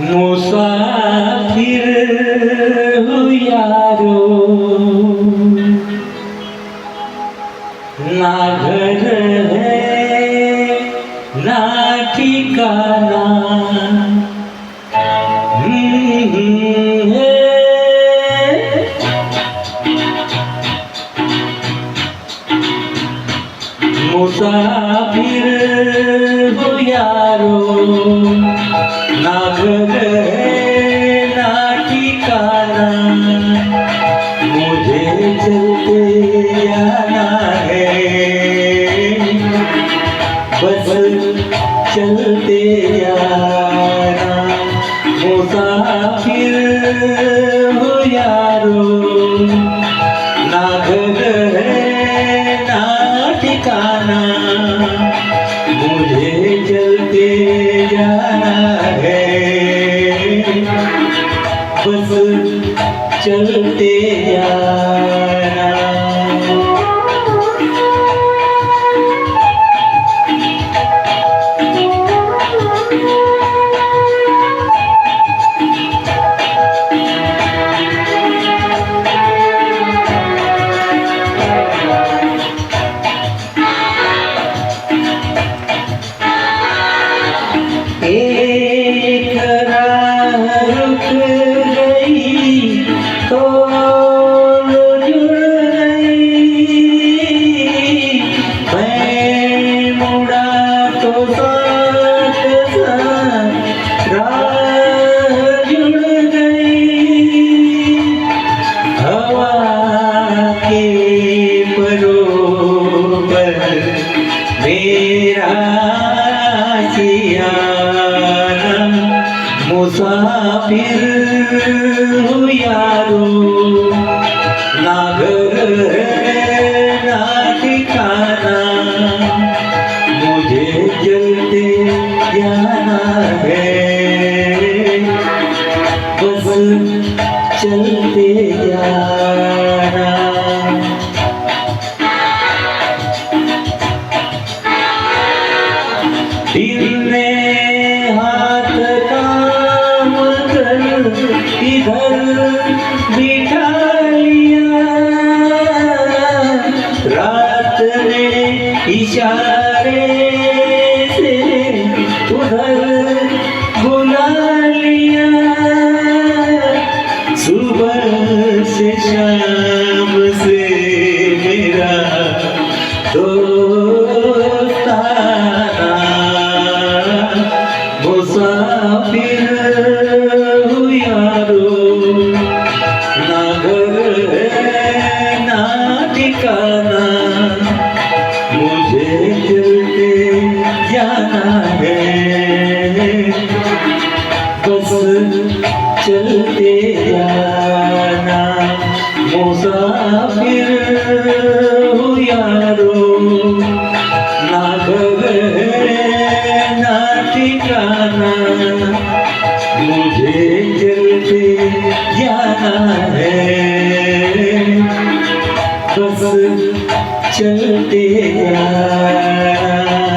मुसाफिर हूँ यारो, ना घर है ना ठिकाना। मुसाफिर हूँ यारो, ना घर है ना ठिकाना। मुझे चलते जाना है, बस चलते जाना। मुसाफिर हूँ यारो, ना घर है ना ठिकाना। मुझे चलते जाना है, बस चलते जाना। एक राह रुक गई तो जुड़ गई, मैं मुड़ा तो साथ साथ राह जुड़ गई। हवा के परों पर मेरा मुसाफिर हूँ यारो, ना घर है ना ठिकाना। मुझे चलते जाना है, बस चलते जाना। दिन में हाथ काम कर इधर बिठा लिया, रात ने इशारे से उधर बुला लिया। सुबह से शाम से मेरा मुसाफिर हूँ यारो, ना घर है ना ठिकाना। मुझे चलते जाना है, बस चलते जाना। मुसाफिर हूँ यारो, ना घर है ना ठिकाना। मुझे चलते जाना है, बस चलते जाना।